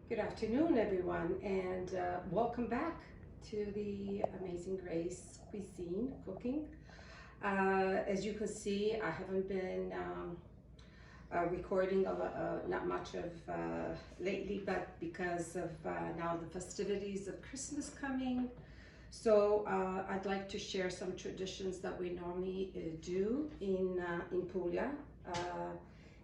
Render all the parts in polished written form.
Good afternoon, everyone, and welcome back to the Amazing Grace Cuisine Cooking. As you can see, I haven't been recording not much of lately, but because of now the festivities of Christmas coming. So I'd like to share some traditions that we normally do in Puglia.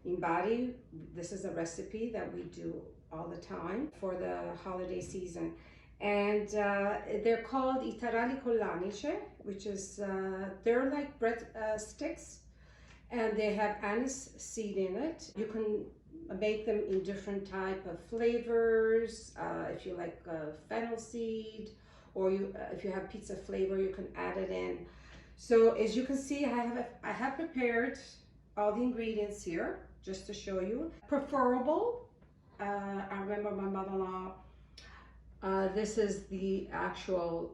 In Bari, this is a recipe that we do all the time for the holiday season. And they're called I Taralli con l'Anice, which is, they're like bread sticks, and they have anise seed in it. You can make them in different type of flavors. If you like fennel seed, or if you have pizza flavor, you can add it in. So as you can see, I have prepared all the ingredients here just to show you. Preferable, I remember my mother-in-law, this is the actual,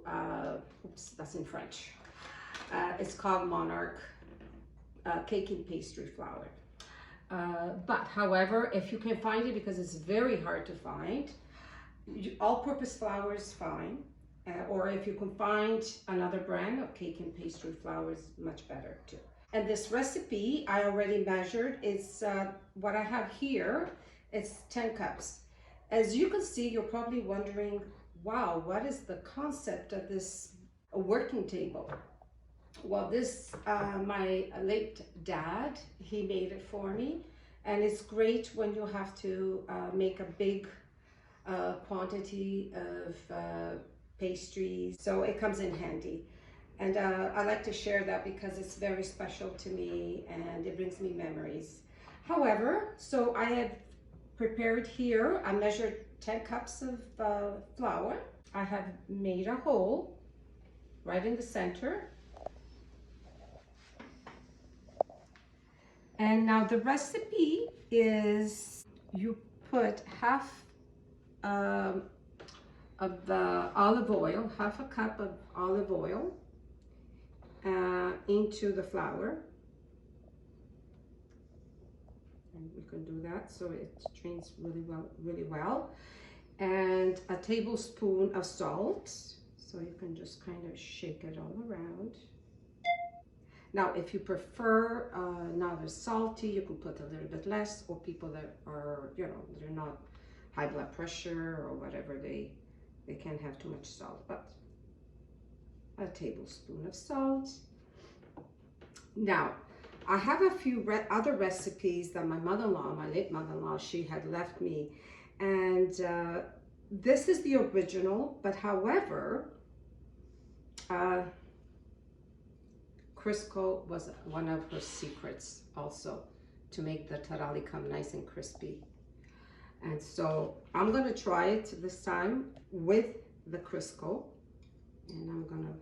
oops, that's in French. It's called Monarch cake and pastry flour. But however, if you can find it, because it's very hard to find, all-purpose flour is fine. Or if you can find another brand of cake and pastry flour is much better too. And this recipe I already measured. It's what I have here. It's 10 cups. As you can see, you're probably wondering, wow, what is the concept of this working table? Well, this, my late dad, he made it for me. And it's great when you have to make a big quantity of pastries. So it comes in handy. And I like to share that because it's very special to me and it brings me memories. However, so I have prepared here, I measured 10 cups of flour. I have made a hole right in the center. And now the recipe is you put half of the olive oil, half a cup of olive oil into the flour. And we can do that so it strains really well. And a tablespoon of salt. So you can just kind of shake it all around. Now, if you prefer not as salty, you can put a little bit less, or people that are, you know, they're not high blood pressure or whatever, they can't have too much salt, but a tablespoon of salt. Now, I have a few other recipes that my mother-in-law, my late mother-in-law, she had left me. And this is the original, but however, Crisco was one of her secrets also to make the taralli come nice and crispy. And so I'm gonna try it this time with the Crisco, and I'm gonna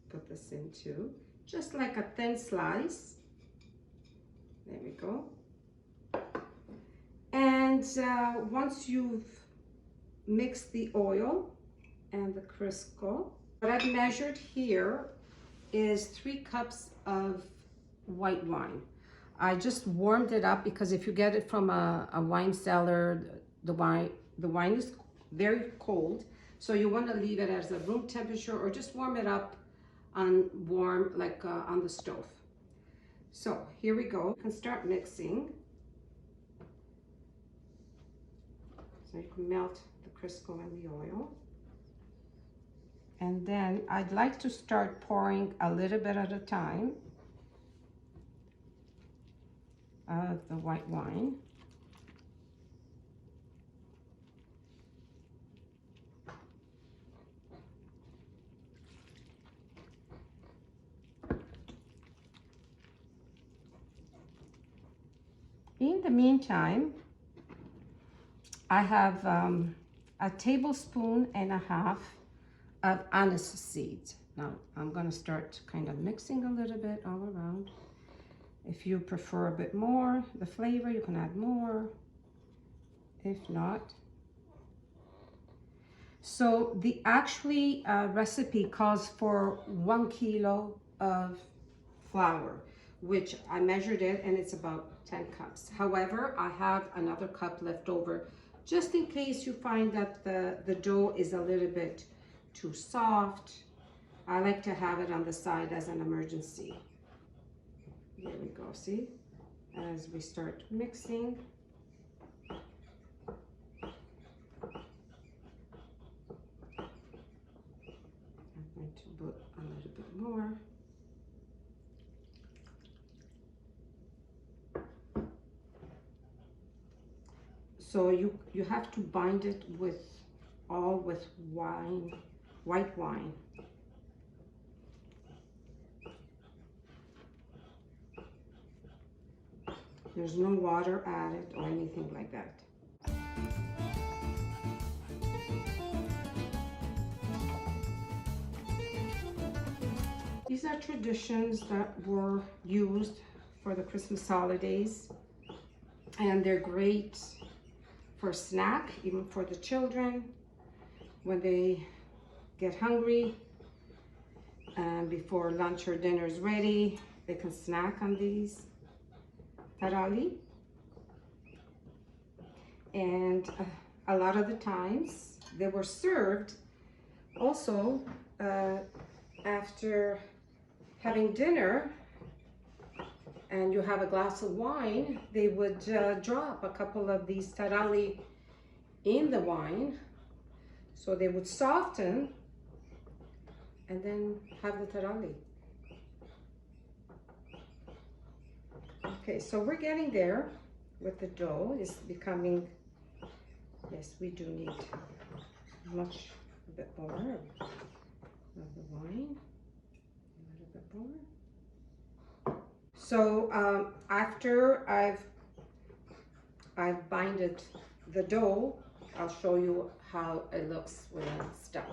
put this into just like a thin slice. There we go. And once you've mixed the oil and the Crisco, what I've measured here is 3 cups of white wine. I just warmed it up because if you get it from a wine cellar, the wine is very cold. So you want to leave it as a room temperature or just warm it up on warm, like on the stove. So here we go. You can start mixing. So you can melt the Crisco and the oil. And then I'd like to start pouring a little bit at a time of the white wine. In the meantime, I have a tablespoon and a half of anise seeds. Now I'm going to start kind of mixing a little bit all around. If you prefer a bit more the flavor, you can add more. If not, so the actually recipe calls for 1 kilo of flour, which I measured it and it's about 10 cups. However, I have another cup left over just in case you find that the dough is a little bit too soft. I like to have it on the side as an emergency. There we go, see? As we start mixing. I'm going to put a little bit more. So you have to bind it with wine, white wine. There's no water added or anything like that. These are traditions that were used for the Christmas holidays, and they're great for snack, even for the children when they get hungry and before lunch or dinner is ready, they can snack on these taralli. And a lot of the times they were served also after having dinner, and you have a glass of wine, they would drop a couple of these taralli in the wine, so they would soften and then have the taralli. Okay, so we're getting there with the dough. It's becoming, yes, we do need a bit more of the wine, a little bit more. So after I've binded the dough, I'll show you how it looks when it's done.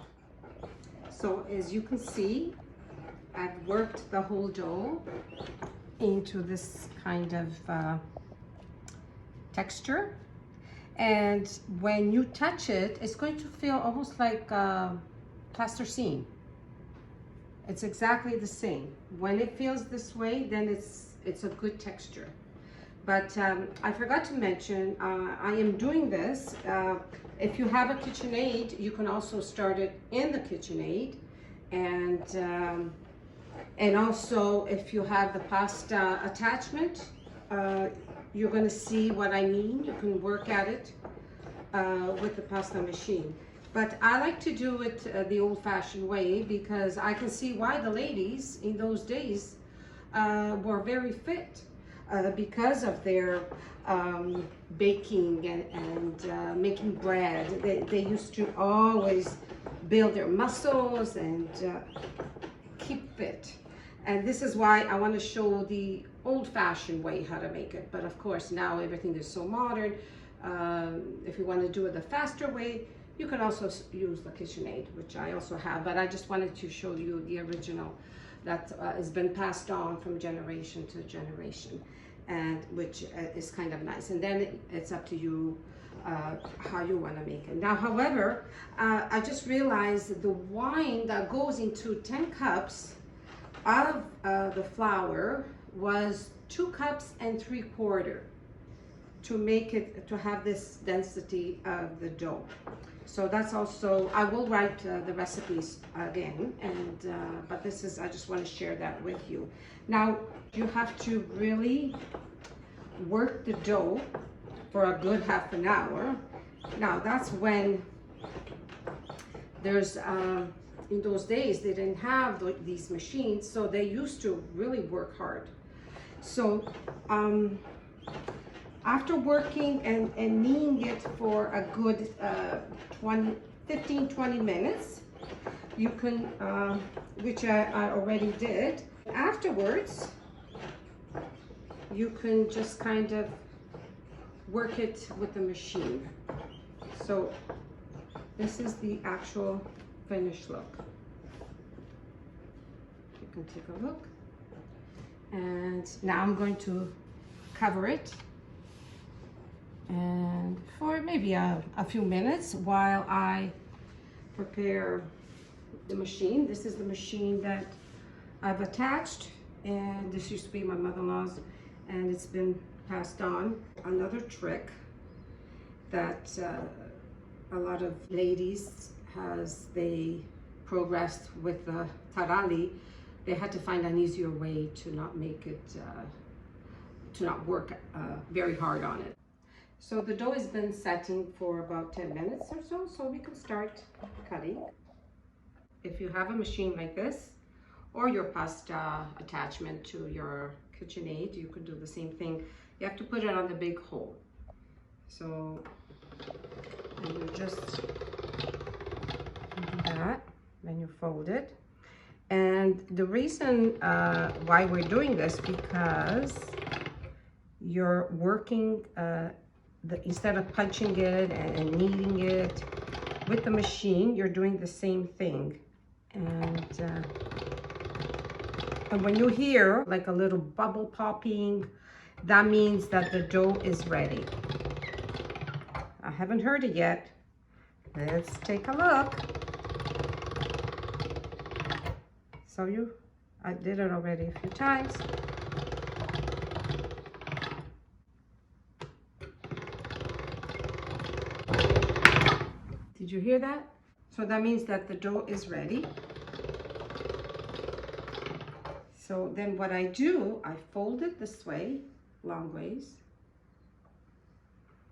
So as you can see, I've worked the whole dough into this kind of texture, and when you touch it, it's going to feel almost like plasticine. It's exactly the same. When it feels this way, then it's a good texture. But I forgot to mention, I am doing this. If you have a KitchenAid, you can also start it in the KitchenAid. And also, if you have the pasta attachment, you're going to see what I mean. You can work at it with the pasta machine. But I like to do it the old-fashioned way, because I can see why the ladies in those days were very fit, because of their baking and making bread. They used to always build their muscles and keep fit. And this is why I want to show the old-fashioned way how to make it. But of course, now everything is so modern. If you want to do it the faster way, you can also use the KitchenAid, which I also have. But I just wanted to show you the original that has been passed on from generation to generation, and which is kind of nice. And then it's up to you how you want to make it. Now, however, I just realized the wine that goes into 10 cups of the flour was 2 cups and 3/4 to make it, to have this density of the dough. So that's also, I will write the recipes again, and but this is, I just want to share that with you. Now, you have to really work the dough for a good half an hour. Now, that's when there's, in those days, they didn't have these machines, so they used to really work hard. So, after working and kneading it for a good 15-20 minutes, you can, which I already did. Afterwards, you can just kind of work it with the machine. So this is the actual finished look. You can take a look. And now I'm going to cover it, and for maybe a few minutes while I prepare the machine. This is the machine that I've attached, and this used to be my mother-in-law's, and it's been passed on. Another trick that a lot of ladies, as they progressed with the Taralli, they had to find an easier way to not make it, to not work very hard on it. So the dough has been setting for about 10 minutes or so, so we can start cutting. If you have a machine like this, or your pasta attachment to your KitchenAid, you can do the same thing. You have to put it on the big hole. So, and you just do that, then you fold it. And the reason why we're doing this, because you're working, instead of punching it and kneading it with the machine, you're doing the same thing. And when you hear like a little bubble popping, that means that the dough is ready. I haven't heard it yet. Let's take a look. So I did it already a few times. Did you hear that? So that means that the dough is ready. So then what I do, I fold it this way, long ways,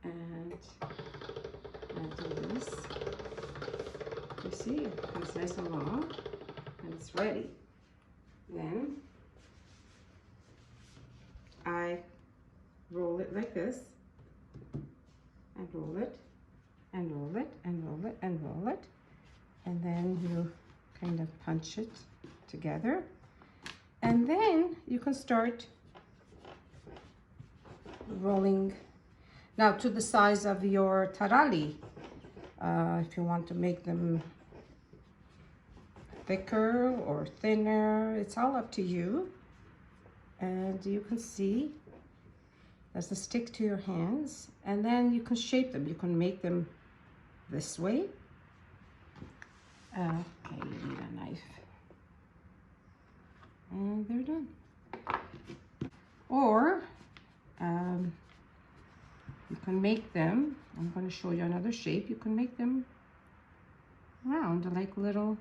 and I do this. You see, it comes nice and long, and it's ready. Then I roll it like this, and roll it, and roll it, and roll it, and roll it, and then you kind of punch it together. And then you can start rolling now to the size of your taralli. If you want to make them thicker or thinner, it's all up to you. And you can see as a stick to your hands, and then you can shape them. You can make them this way. Okay, you need a knife. And they're done. Or you can make them, I'm going to show you another shape, you can make them round, like little,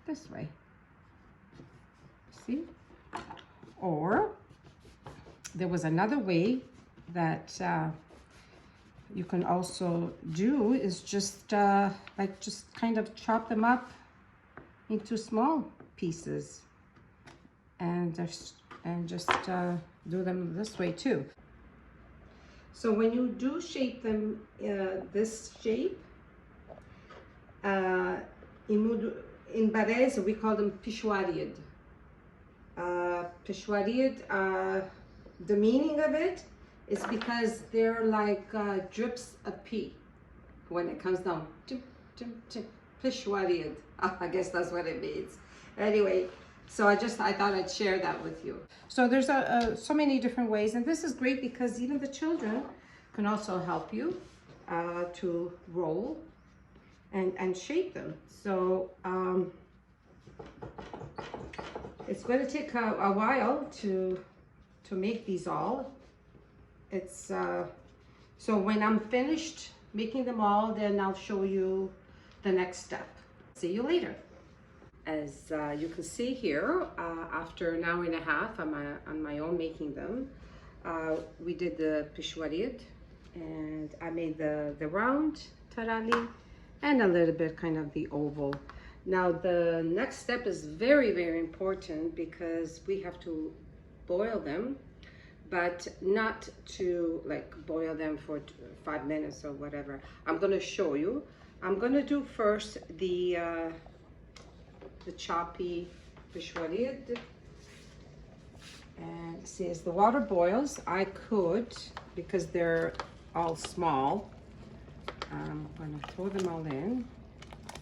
this way, see? Or there was another way that you can also do, is just just kind of chop them up into small pieces and just do them this way too. So when you do shape them this shape, in Barese we call them pishwaried. The meaning of it is because they're like drips of pee when it comes down. Pishwaried. I guess that's what it means. Anyway, so I thought I'd share that with you. So there's so many different ways, and this is great because even the children can also help you to roll and shape them. So it's going to take a while to make these all. It's so when I'm finished making them all, then I'll show you the next step. See you later. As you can see here, after an hour and a half on my own making them, we did the pishwaried, and I made the round taralli and a little bit kind of the oval. Now the next step is very, very important because we have to boil them, but not to like boil them for 5 minutes or whatever. I'm going to show you. I'm going to do first the choppy pishwaried, and see, as the water boils, I could, because they're all small, I'm going to throw them all in,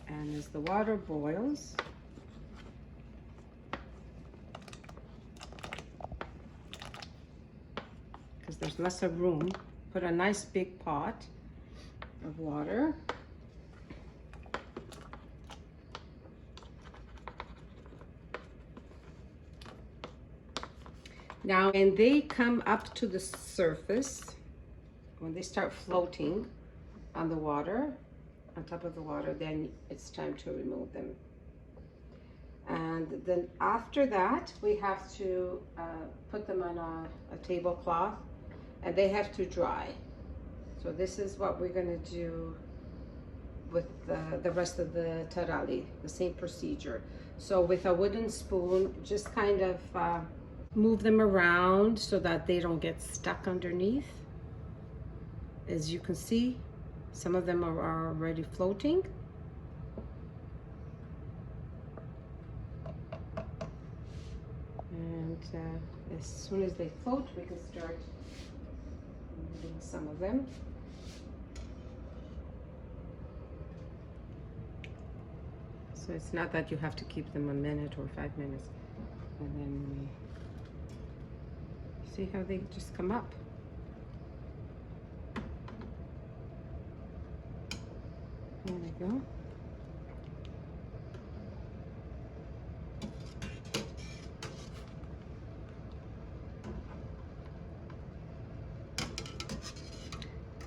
and as the water boils, because there's less of room, put a nice big pot of water. Now, when they come up to the surface, when they start floating on the water, on top of the water, then it's time to remove them. And then after that, we have to put them on a tablecloth, and they have to dry. So this is what we're gonna do with the rest of the taralli, the same procedure. So with a wooden spoon, just kind of move them around so that they don't get stuck underneath. As you can see, some of them are already floating. And as soon as they float, we can start moving some of them. So it's not that you have to keep them a minute or 5 minutes. And then we see how they just come up. There we go.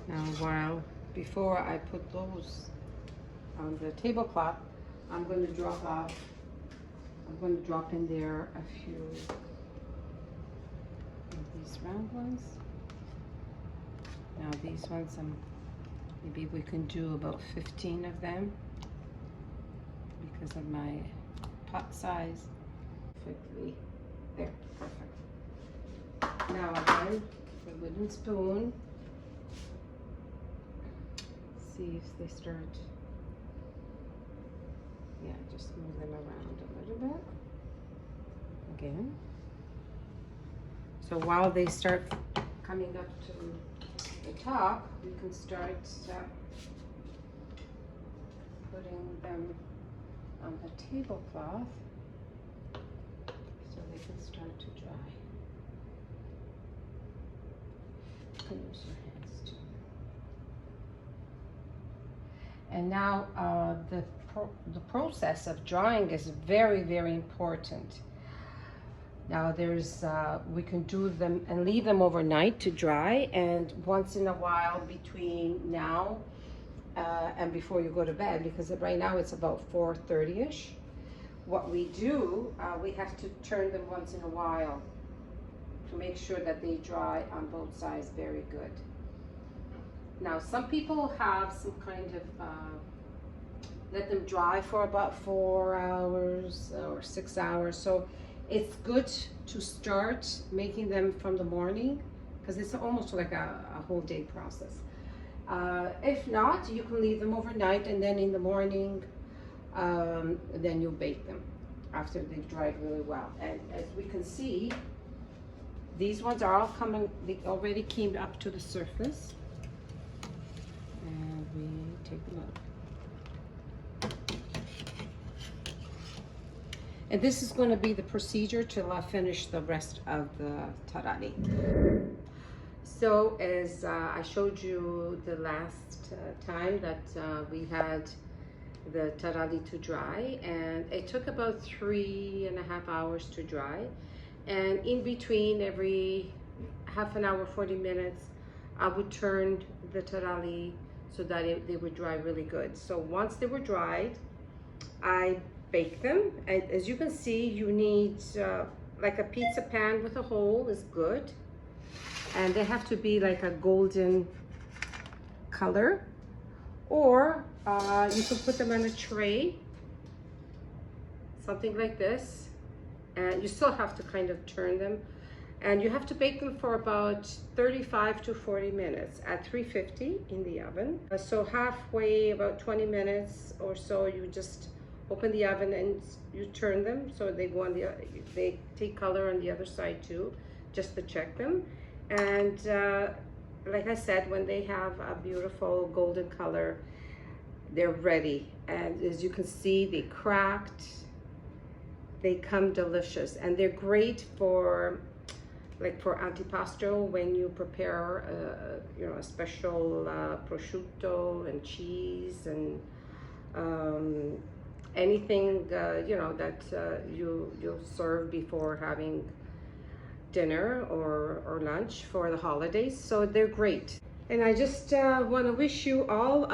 Now, before I put those on the tablecloth, I'm going to drop in there a few of these round ones. Now these ones, maybe we can do about 15 of them because of my pot size. Perfectly. There, perfect. Now again, the wooden spoon. See if they start. Yeah, just move them around a little bit. Again. So while they start coming up to the top, we can start putting them on the tablecloth so they can start to dry. You can use your hands too. And now the process of drying is very, very important. Now we can do them and leave them overnight to dry, and once in a while between now and before you go to bed, because right now it's about 4:30ish. What we do, we have to turn them once in a while to make sure that they dry on both sides very good. Now some people have some kind of let them dry for about 4 hours or 6 hours. So it's good to start making them from the morning because it's almost like a whole day process. If not, you can leave them overnight, and then in the morning, then you bake them after they've dried really well. And as we can see, these ones are all they already came up to the surface. And we take them out. And this is going to be the procedure till I finish the rest of the taralli. So as I showed you the last time that we had the taralli to dry, and it took about 3.5 hours to dry. And in between, every half an hour, 40 minutes, I would turn the taralli so that they would dry really good. So once they were dried, I bake them. And as you can see, you need like a pizza pan with a hole is good. And they have to be like a golden color. Or you can put them on a tray, something like this. And you still have to kind of turn them. And you have to bake them for about 35 to 40 minutes at 350 in the oven. So halfway, about 20 minutes or so, you just open the oven and you turn them so they go on they take color on the other side too, just to check them. And like I said, when they have a beautiful golden color, they're ready. And as you can see, they cracked, they come delicious, and they're great for like for antipasto when you prepare you know, a special prosciutto and cheese and anything you know, that you'll serve before having dinner or lunch for the holidays. So they're great. And I just want to wish you all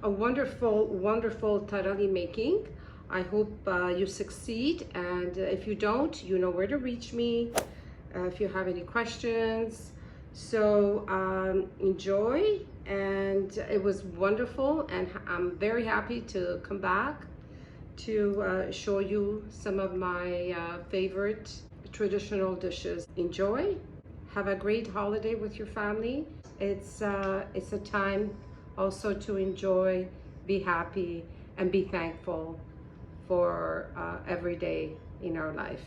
a wonderful, wonderful taralli making. I hope you succeed, and if you don't, you know where to reach me if you have any questions. So enjoy, and it was wonderful, and I'm very happy to come back to show you some of my favorite traditional dishes. Enjoy. Have a great holiday with your family. It's a time also to enjoy, be happy, and be thankful for every day in our life.